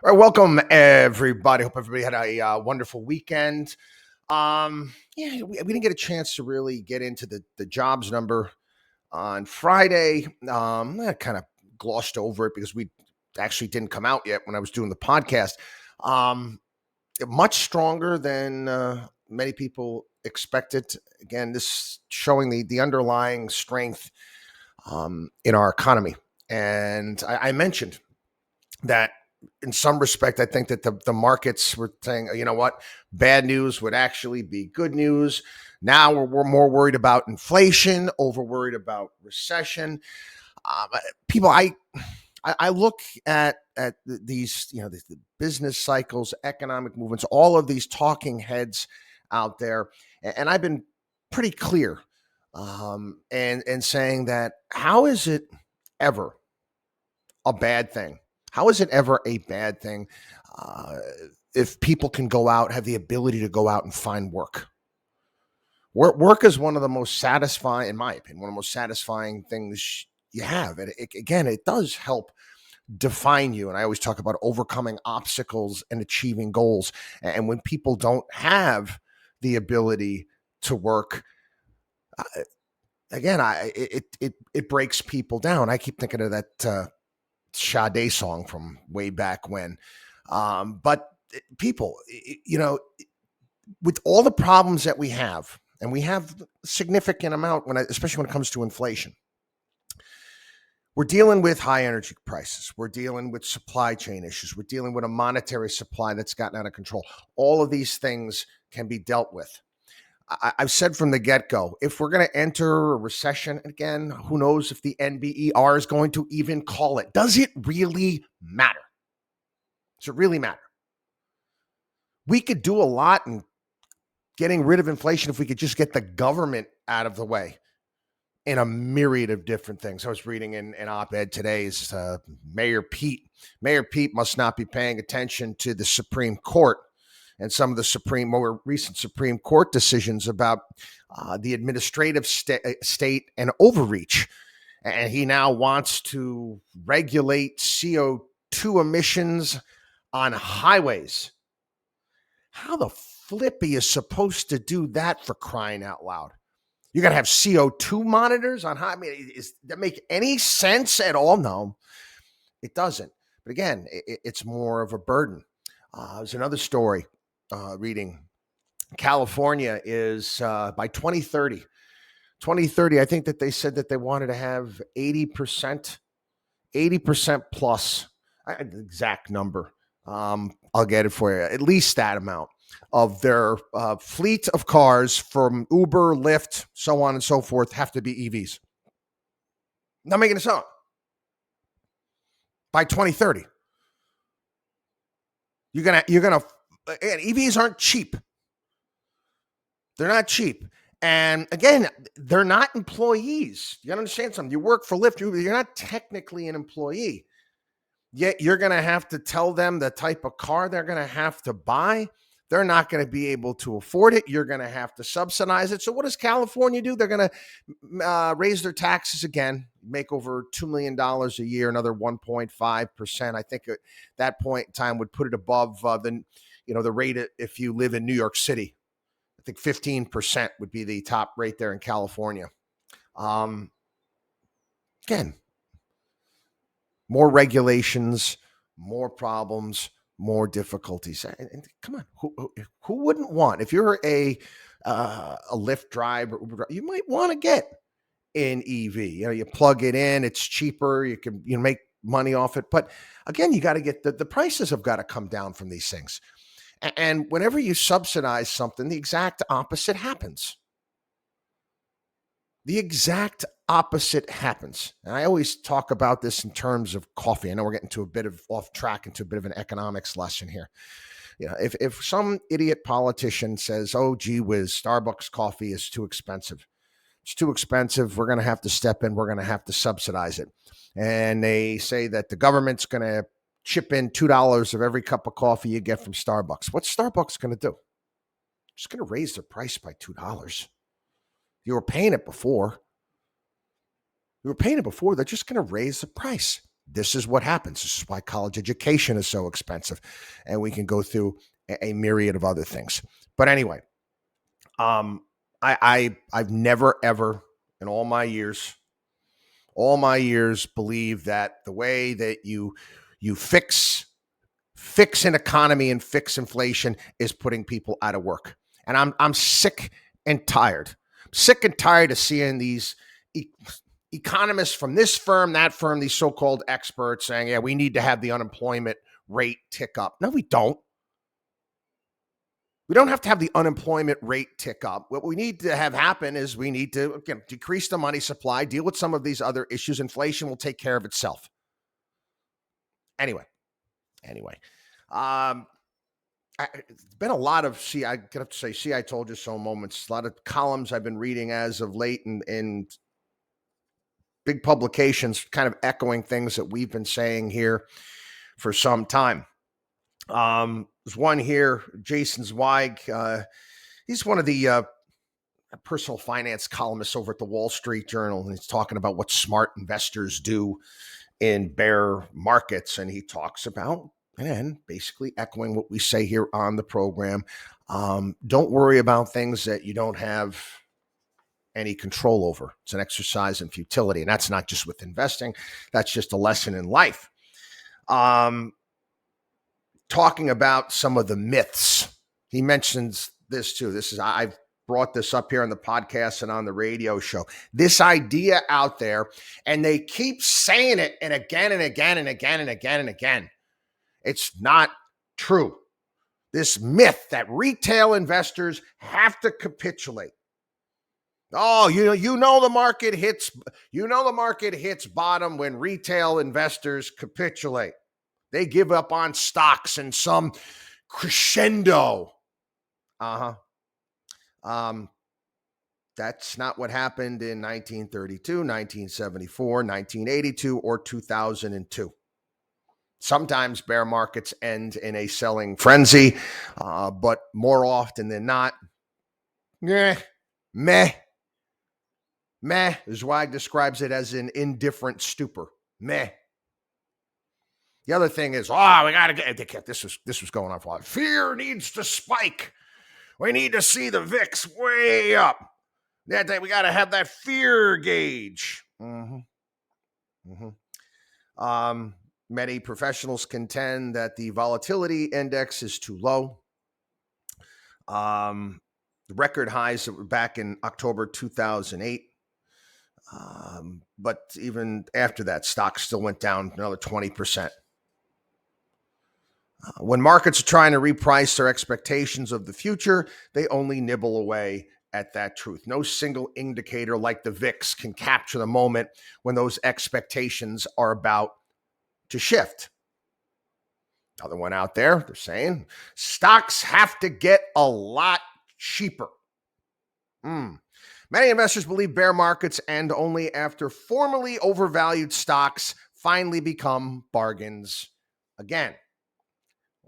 All right, welcome everybody. Hope everybody had a wonderful weekend. We didn't get a chance to really get into the jobs number on Friday. I kind of glossed over it because we actually didn't come out yet when I was doing the podcast. Um, Much stronger than many people expected. Again, this showing the underlying strength in our economy. And I mentioned that in some respect, I think that the markets were saying, you know what, bad news would actually be good news. Now we're more worried about inflation, over worried about recession. People, I look at these, the business cycles, economic movements, all of these talking heads out there, and I've been pretty clear, and saying that how is it ever a bad thing? How is it ever a bad thing uh, if people can go out, have the ability to go out and find work? Work is one of the most satisfying, in my opinion, one of the most satisfying things you have. And again, it does help define you. And I always talk about overcoming obstacles and achieving goals. And when people don't have the ability to work, uh, again, it breaks people down. I keep thinking of that Sade song from way back when. But people, with all the problems that we have, and we have a significant amount especially when it comes to inflation. We're dealing with high energy prices. We're dealing with supply chain issues. We're dealing with a monetary supply that's gotten out of control. All of these things can be dealt with. I've said from the get-go, if we're going to enter a recession again, who knows if the NBER is going to even call it? Does it really matter? Does it really matter? We could do a lot in getting rid of inflation if we could just get the government out of the way in a myriad of different things. I was reading in an op-ed today's Mayor Pete. Mayor Pete must not be paying attention to the Supreme Court and some of the more recent Supreme Court decisions about the administrative state and overreach. And he now wants to regulate CO2 emissions on highways. How the flip are you supposed to do that, for crying out loud? You're going to have CO2 monitors on high. I mean, does that make any sense at all? No, it doesn't. But again, it's more of a burden. There's another story reading. California is by 2030, I think that they said that they wanted to have 80% plus, exact number. I'll get it for you. At least that amount of their fleet of cars from Uber, Lyft, so on and so forth have to be EVs. Not making this up. By 2030, you're gonna EVs aren't cheap. They're not cheap. And again, they're not employees. You gotta understand something. You work for Lyft, you're not technically an employee. Yet you're going to have to tell them the type of car they're going to have to buy. They're not going to be able to afford it. You're going to have to subsidize it. So what does California do? They're going to raise their taxes again, make over $2 million a year, another 1.5%. I think at that point in time would put it above the rate if you live in New York City. I think 15% would be the top rate there in California. Again, more regulations, more problems, more difficulties. And come on, who wouldn't want? If you're a Lyft driver, you might want to get an EV. You plug it in, it's cheaper. You can make money off it. But again, you got to get the prices have got to come down from these things. And whenever you subsidize something, the exact opposite happens. The exact opposite happens. And I always talk about this in terms of coffee. I know we're getting to a bit of off track into a bit of an economics lesson here. If some idiot politician says, "Oh, gee whiz, Starbucks coffee is too expensive. It's too expensive. We're going to have to step in. We're going to have to subsidize it." And they say that the government's going to chip in $2 of every cup of coffee you get from Starbucks. What's Starbucks going to do? Just going to raise their price by $2. You were paying it before. They're just going to raise the price. This is what happens. This is why college education is so expensive. And we can go through a myriad of other things. But anyway, I've never ever in all my years believed that the way that you fix an economy and fix inflation is putting people out of work. And I'm sick and tired. Sick and tired of seeing these economists from this firm, that firm, these so-called experts saying, yeah, we need to have the unemployment rate tick up. No, we don't. We don't have to have the unemployment rate tick up. What we need to have happen is we need to, again, decrease the money supply, deal with some of these other issues. Inflation will take care of itself. Anyway. It's been a lot of, I have to say, I told you so moments, a lot of columns I've been reading as of late and big publications kind of echoing things that we've been saying here for some time. There's one here, Jason Zweig. He's one of the personal finance columnists over at the Wall Street Journal, and he's talking about what smart investors do in bear markets. And he talks about, and basically echoing what we say here on the program, don't worry about things that you don't have any control over. It's an exercise in futility. And that's not just with investing. That's just a lesson in life. Talking about some of the myths. He mentions this too. I've brought this up here on the podcast and on the radio show. This idea out there, and they keep saying it and again and again and again and again and again. It's not true. This myth that retail investors have to capitulate. Oh, you know the market hits bottom when retail investors capitulate. They give up on stocks in some crescendo. That's not what happened in 1932, 1974, 1982, or 2002. Sometimes bear markets end in a selling frenzy, but more often than not, meh. Zweig describes it as an indifferent stupor. Meh. The other thing is, we got to get, this was going on for a while. Fear needs to spike. We need to see the VIX way up. We got to have that fear gauge. Many professionals contend that the volatility index is too low. The record highs that were back in October 2008. But even after that, stocks still went down another 20%. When markets are trying to reprice their expectations of the future, they only nibble away at that truth. No single indicator like the VIX can capture the moment when those expectations are about to shift. Another one out there, they're saying stocks have to get a lot cheaper. Many investors believe bear markets end only after formerly overvalued stocks finally become bargains again.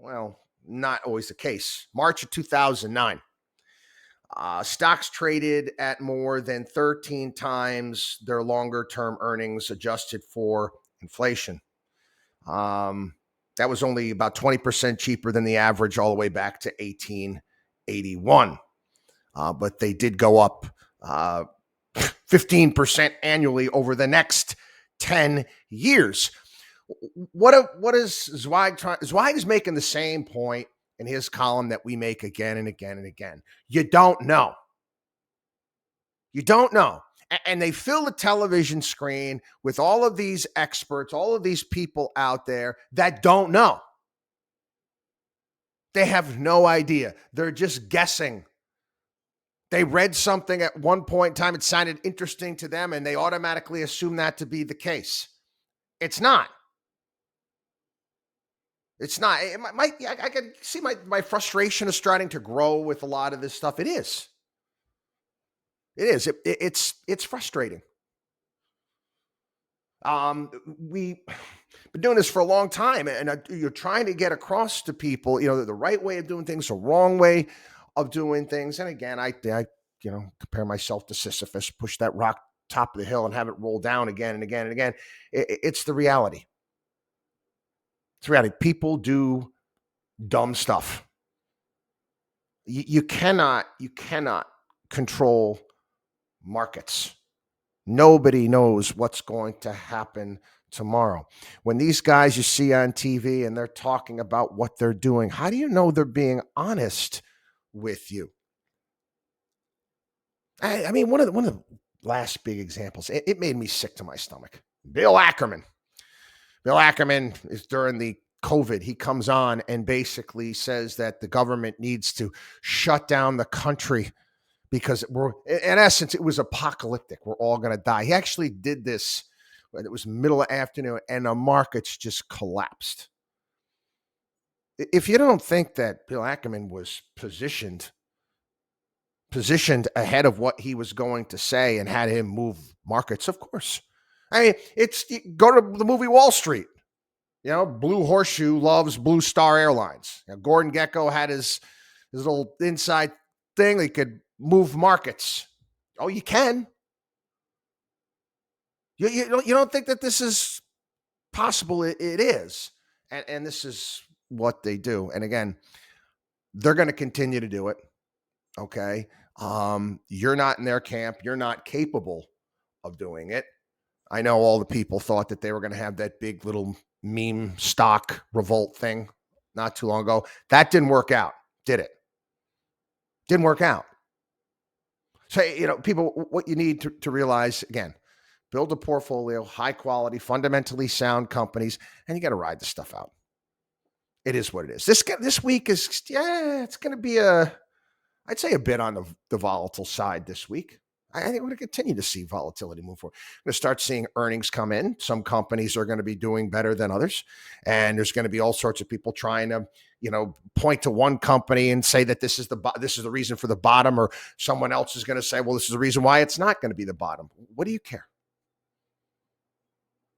Well, not always the case. March of 2009, stocks traded at more than 13 times their longer-term earnings adjusted for inflation. That was only about 20% cheaper than the average all the way back to 1881. But they did go up 15% annually over the next 10 years. What is Zweig trying? Zweig is making the same point in his column that we make again and again and again. You don't know. And they fill the television screen with all of these experts, all of these people out there that don't know. They have no idea. They're just guessing. They read something at one point in time, it sounded interesting to them, and they automatically assume that to be the case. It's not. It's not. I can see my frustration is starting to grow with a lot of this stuff. It is. It's frustrating. We've been doing this for a long time, and you're trying to get across to people, the right way of doing things, the wrong way of doing things. And again, I compare myself to Sisyphus, push that rock top of the hill and have it roll down again and again and again. It's the reality. It's reality. People do dumb stuff. You cannot control markets. Nobody knows what's going to happen tomorrow. When these guys you see on TV and they're talking about what they're doing, how do you know they're being honest with you? I mean, one of the last big examples, it made me sick to my stomach. Bill Ackerman. Bill Ackerman is during the COVID. He comes on and basically says that the government needs to shut down the country because we're, in essence, it was apocalyptic. We're all going to die. He actually did this when it was middle of afternoon and the markets just collapsed. If you don't think that Bill Ackerman was positioned ahead of what he was going to say and had him move markets, of course. I mean, go to the movie Wall Street. You know, Blue Horseshoe loves Blue Star Airlines. You know, Gordon Gekko had his little inside thing. He could move markets. Oh, you can. You don't think that this is possible? It is. And this is what they do. And again, they're going to continue to do it. Okay. You're not in their camp. You're not capable of doing it. I know all the people thought that they were going to have that big little meme stock revolt thing not too long ago. That didn't work out, did it? Didn't work out. So, people, what you need to realize, again, build a portfolio, high quality, fundamentally sound companies, and you got to ride the stuff out. It is what it is. This week is, it's going to be I'd say a bit on the volatile side this week. I think we're going to continue to see volatility move forward. We're going to start seeing earnings come in. Some companies are going to be doing better than others. And there's going to be all sorts of people trying to, point to one company and say that this is the reason for the bottom, or someone else is going to say, well, this is the reason why it's not going to be the bottom. What do you care?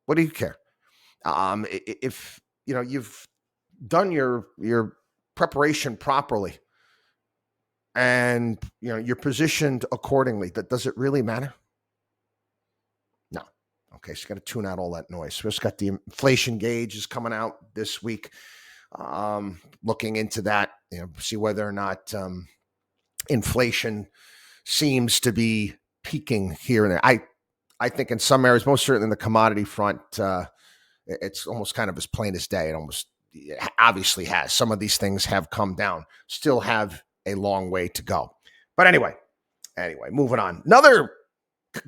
What do you care? If, you've done your preparation properly, and you're positioned accordingly, does it really matter? No. Okay, so you got to tune out all that noise. We just got the inflation gauge is coming out this week. Looking into that, see whether or not inflation seems to be peaking here and there. I think in some areas, most certainly in the commodity front, it's almost kind of as plain as day. It obviously has. Some of these things have come down, still have a long way to go. But anyway, moving on. Another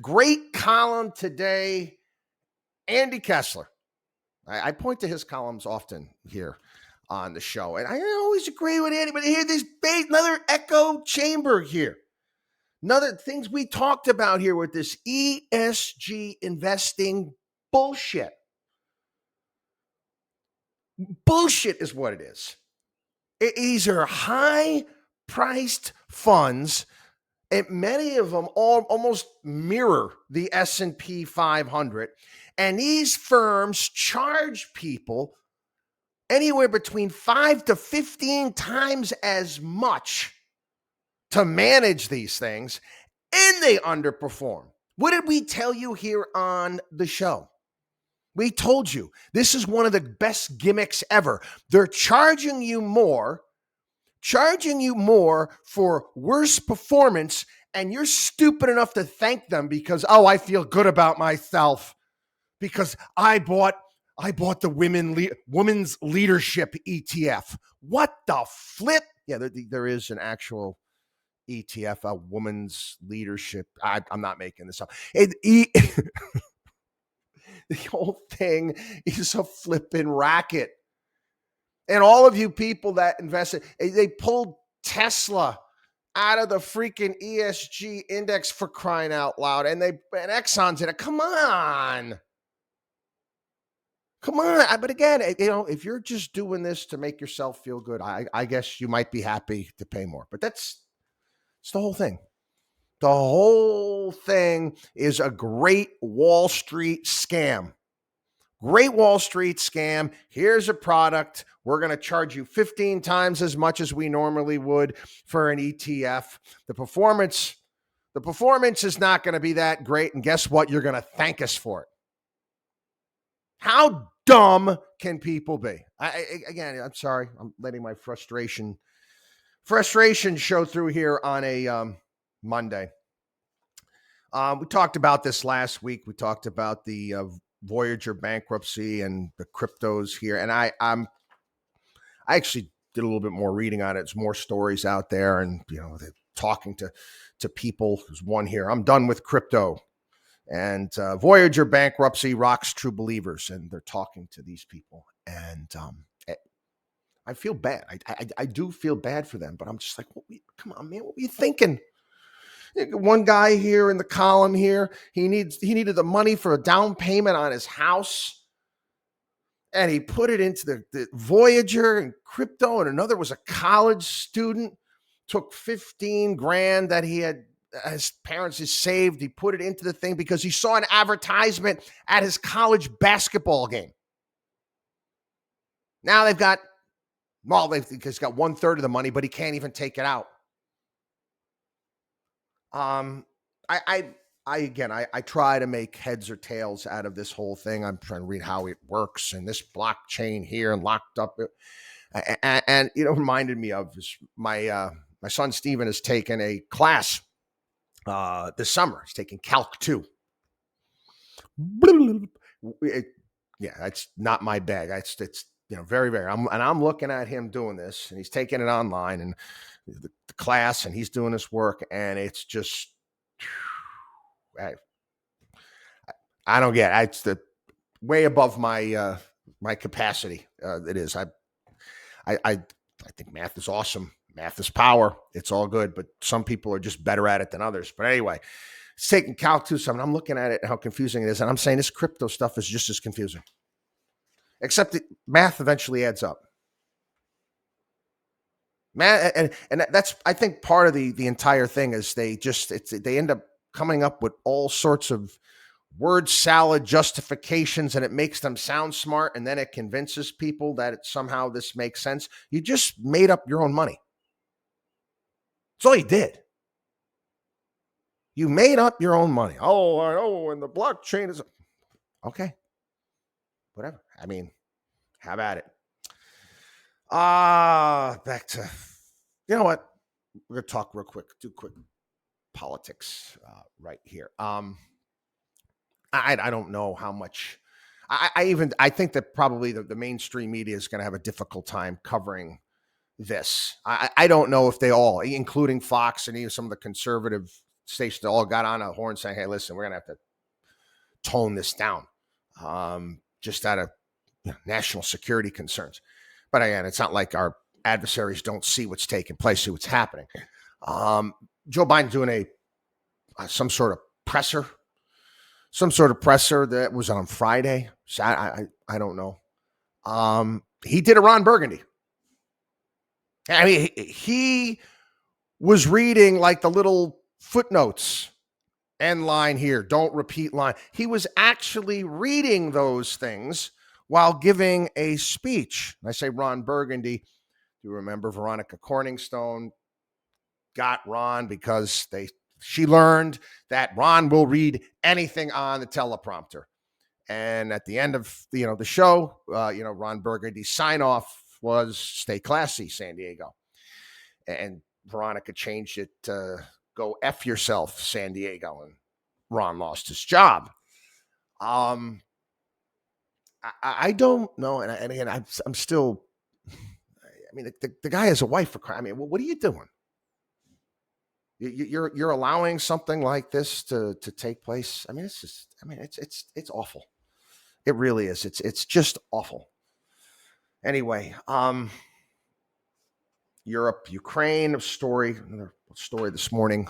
great column today, Andy Kessler. I point to his columns often here on the show, and I always agree with Andy, but here, another echo chamber here. Another things we talked about here with this ESG investing bullshit. Bullshit is what it is. These are high-priced funds, and many of them almost mirror the S&P 500. And these firms charge people anywhere between 5 to 15 times as much to manage these things, and they underperform. What did we tell you here on the show? We told you this is one of the best gimmicks ever. They're charging you more for worse performance, and you're stupid enough to thank them because, I feel good about myself because I bought the women's leadership ETF. What the flip? Yeah, there is an actual ETF, a woman's leadership. I'm not making this up. The whole thing is a flipping racket. And all of you people that invested, they pulled Tesla out of the freaking ESG index for crying out loud. And Exxon's in it. Come on. But again, if you're just doing this to make yourself feel good, I guess you might be happy to pay more. But it's the whole thing. The whole thing is a great Wall Street scam. Great Wall Street scam. Here's a product. We're going to charge you 15 times as much as we normally would for an ETF. The performance is not going to be that great. And guess what? You're going to thank us for it. How dumb can people be? Again, I'm sorry. I'm letting my frustration show through here on a Monday. We talked about this last week. We talked about the Voyager bankruptcy and the cryptos here, and I actually did a little bit more reading on it. There's more stories out there, and they're talking to people. There's one here. I'm done with crypto, and Voyager bankruptcy rocks true believers, and they're talking to these people, and I feel bad. I do feel bad for them, but I'm just like, come on, man, what were you thinking? One guy here in the column here, he needed the money for a down payment on his house, and he put it into the Voyager and crypto, and another was a college student, took 15 grand that he had his parents had saved. He put it into the thing because he saw an advertisement at his college basketball game. Now he's got 1/3 of the money, but he can't even take it out. I try to make heads or tails out of this whole thing. I'm trying to read how it works and this blockchain here and locked up. And reminded me of my son Steven has taken a class this summer. He's taking Calc 2. It's not my bag. It's very, very. I'm looking at him doing this, and he's taking it online and the class, and he's doing this work, and it's just, I don't get it. It's the way above my my capacity. It is. I think math is awesome. Math is power. It's all good, but some people are just better at it than others. But anyway, it's taking Calc 2. I'm looking at it and how confusing it is, and I'm saying this crypto stuff is just as confusing. Except that math eventually adds up. Man, and that's, I think, part of the entire thing is they end up coming up with all sorts of word salad justifications, and it makes them sound smart, and then it convinces people that somehow this makes sense. You just made up your own money. That's all you did. You made up your own money. Oh, I know, and the blockchain is okay. Whatever. I mean, how about it? Back to, you know what? We're gonna talk real quick. Do quick politics right here. I don't know how much. I think that probably the mainstream media is going to have a difficult time covering this. I don't know if they all, including Fox and even some of the conservative stations, all got on a horn saying, "Hey, listen, we're going to have to tone this down, just out of national security concerns." But again, it's not like our adversaries don't see what's taking place, see what's happening. Joe Biden's doing some sort of presser that was on Friday. So I don't know. He did a Ron Burgundy. I mean, he was reading like the little footnotes, end line here, don't repeat line. He was actually reading those things while giving a speech. And I say Ron Burgundy. Do you remember Veronica Corningstone got Ron because she learned that Ron will read anything on the teleprompter. And at the end of the show, Ron Burgundy's sign off was "Stay classy, San Diego," and Veronica changed it to "Go F yourself, San Diego," and Ron lost his job. I don't know, and again, I'm still. I mean, the guy has a wife for crying. I mean, what are you doing? You're allowing something like this to take place. I mean, it's just. I mean, it's awful. It really is. It's just awful. Anyway, Europe, Ukraine, another story this morning.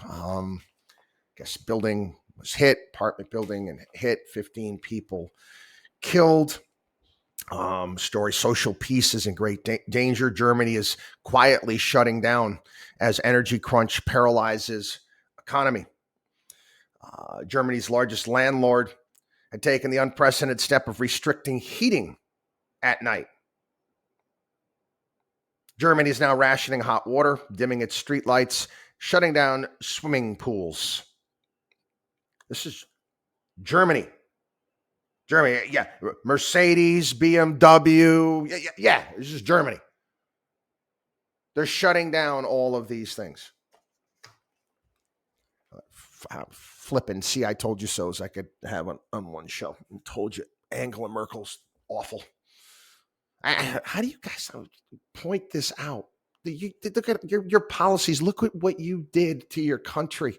Guess building was hit, apartment building and hit, 15 people killed. Story, social peace is in great danger. Germany is quietly shutting down as energy crunch paralyzes economy. Germany's largest landlord had taken the unprecedented step of restricting heating at night. Germany is now rationing hot water, dimming its streetlights, shutting down swimming pools. This is Germany. Germany, yeah. Mercedes, BMW, yeah. This is Germany. They're shutting down all of these things. Flipping, see, I told you so, as I could have on one show. I told you, Angela Merkel's awful. How do you guys point this out? Look at your policies. Look at what you did to your country.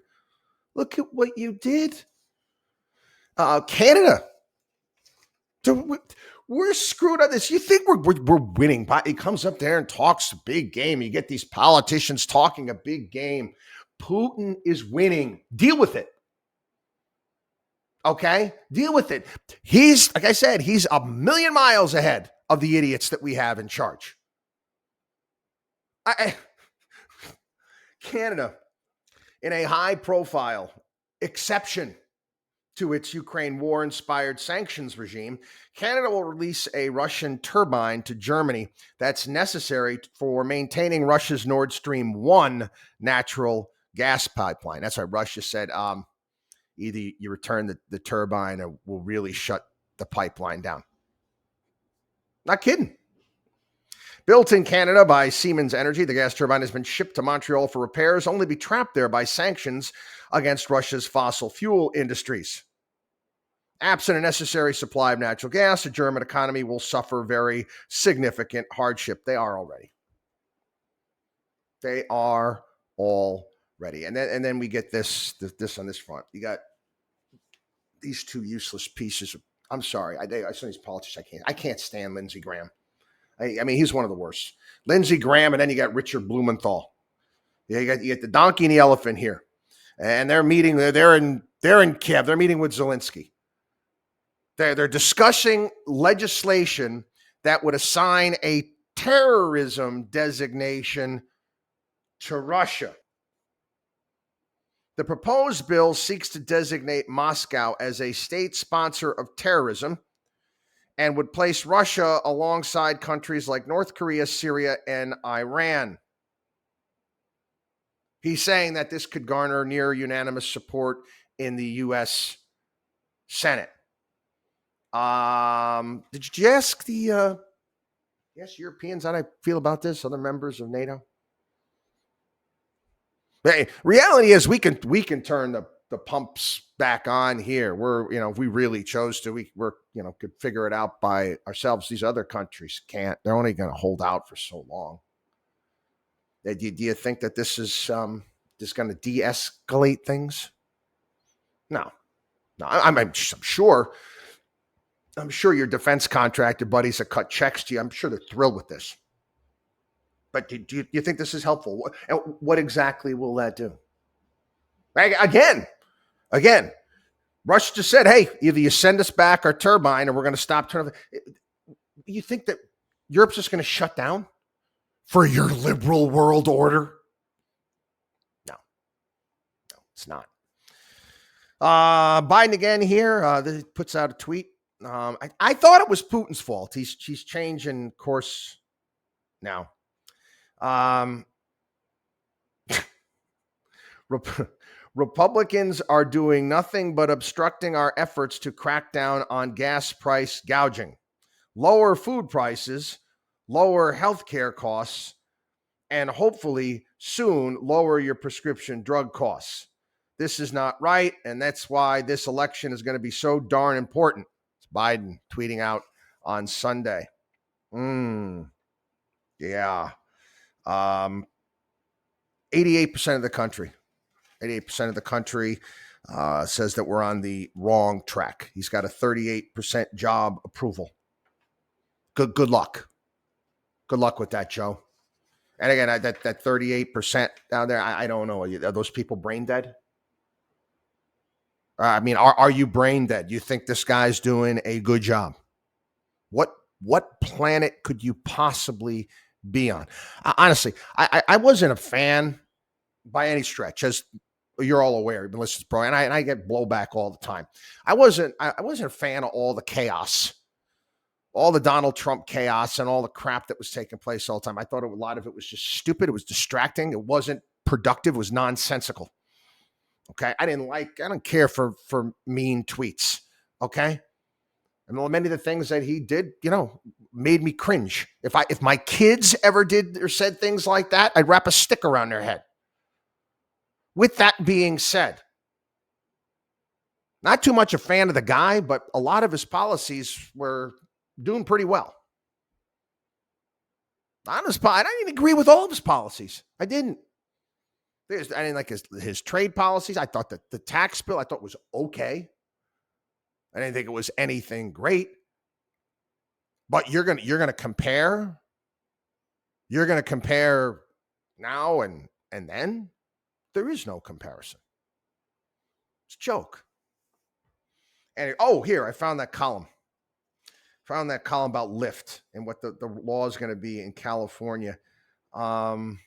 Look at what you did. Canada. So we're screwed on this. You think we're winning? He comes up there and talks a big game. You get these politicians talking a big game. Putin is winning. Deal with it. Okay? Deal with it. He's, like I said, he's a million miles ahead of the idiots that we have in charge. Canada, in a high-profile exception to its Ukraine war-inspired sanctions regime, Canada will release a Russian turbine to Germany that's necessary for maintaining Russia's Nord Stream 1 natural gas pipeline. That's why Russia said, either you return the turbine or we'll really shut the pipeline down. Not kidding. Built in Canada by Siemens Energy, the gas turbine has been shipped to Montreal for repairs, only to be trapped there by sanctions against Russia's fossil fuel industries. Absent a necessary supply of natural gas, the German economy will suffer very significant hardship. They are already. They are already. And then we get this on this front. You got these two useless pieces of, I'm sorry, I saw these politicians. I can't stand Lindsey Graham. I mean, he's one of the worst. Lindsey Graham, and then you got Richard Blumenthal. You get the donkey and the elephant here, and they're meeting. They're in Kiev. They're meeting with Zelensky. They're discussing legislation that would assign a terrorism designation to Russia. The proposed bill seeks to designate Moscow as a state sponsor of terrorism and would place Russia alongside countries like North Korea, Syria, and Iran. He's saying that this could garner near unanimous support in the U.S. Senate. Did you ask the Europeans how they feel about this, other members of NATO? Hey, reality is we can turn the pumps back on here. We're, if we really chose to, we're could figure it out by ourselves. These other countries can't. They're only going to hold out for so long. Do you think that this is just going to de-escalate things? No. I'm sure. I'm sure your defense contractor buddies that cut checks to you, I'm sure they're thrilled with this. But do you think this is helpful? What exactly will that do? Again, Russia just said, hey, either you send us back our turbine or we're going to stop turning. You think that Europe's just going to shut down for your liberal world order? No, it's not. Biden again here puts out a tweet. I thought it was Putin's fault. He's changing course now. Republicans are doing nothing but obstructing our efforts to crack down on gas price gouging, lower food prices, lower healthcare costs, and hopefully soon lower your prescription drug costs. This is not right, and that's why this election is going to be so darn important. It's Biden tweeting out on Sunday. Yeah. 88% of the country. 88% of the country says that we're on the wrong track. He's got a 38% job approval. Good luck. Good luck with that, Joe. And again, that 38% down there, I don't know. Are those people brain dead? I mean, are you brain dead? You think this guy's doing a good job? What planet could you possibly be on? Honestly, I wasn't a fan by any stretch, as you're all aware. You've been listening to Pro, and I get blowback all the time. I wasn't a fan of all the chaos, all the Donald Trump chaos, and all the crap that was taking place all the time. I thought a lot of it was just stupid. It was distracting. It wasn't productive. It was nonsensical. Okay, I don't care for mean tweets. Okay, And many of the things that he did, made me cringe. If my kids ever did or said things like that, I'd wrap a stick around their head. With that being said, not too much a fan of the guy, but a lot of his policies were doing pretty well. I didn't agree with all of his policies. I didn't. I didn't like his trade policies. I thought that the tax bill I thought was okay. I didn't think it was anything great. But you're gonna compare. You're gonna compare now and then. There is no comparison. It's a joke. And here I found that column. Found that column about Lyft and what the law is going to be in California. 90.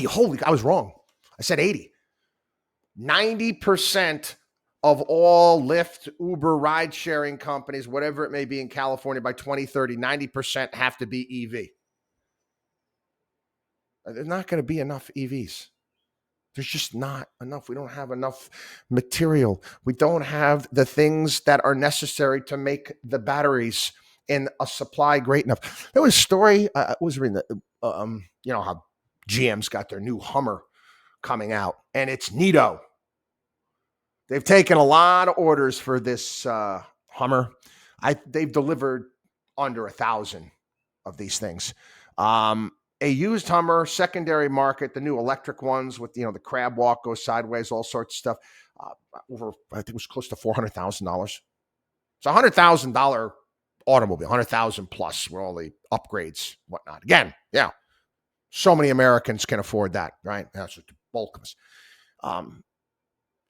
Holy, I was wrong. I said 80. 90% of all Lyft, Uber, ride sharing companies, whatever it may be in California by 2030, 90% have to be EV. There's not going to be enough EVs. There's just not enough. We don't have enough material. We don't have the things that are necessary to make the batteries in a supply great enough. There was a story, I was reading that, how GM's got their new Hummer coming out, and it's neato. They've taken a lot of orders for this Hummer. They've delivered under 1,000 of these things. A used Hummer, secondary market, the new electric ones with, the crab walk goes sideways, all sorts of stuff. I think it was close to $400,000. It's a $100,000 automobile, 100,000 plus, with all the upgrades, whatnot. Again, yeah, so many Americans can afford that, right? That's what the bulk of us.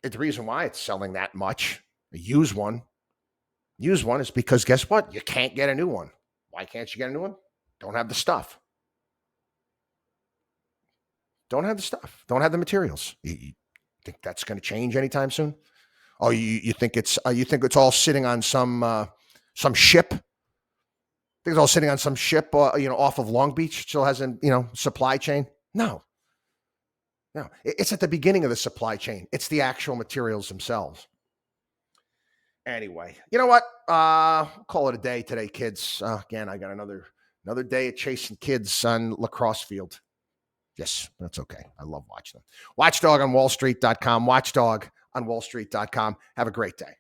It's the reason why it's selling that much. A used one is because guess what? You can't get a new one. Why can't you get a new one? Don't have the stuff. Don't have the stuff. Don't have the materials. You think that's going to change anytime soon? Oh, you think it's all sitting on some ship? Think it's all sitting on some ship, off of Long Beach, still hasn't, supply chain? No. It's at the beginning of the supply chain. It's the actual materials themselves. Anyway, you know what? Call it a day today, kids. Again, I got another day of chasing kids on lacrosse field. Yes, that's okay. I love watching them. Watchdog on wallstreet.com. Watchdog on wallstreet.com. Have a great day.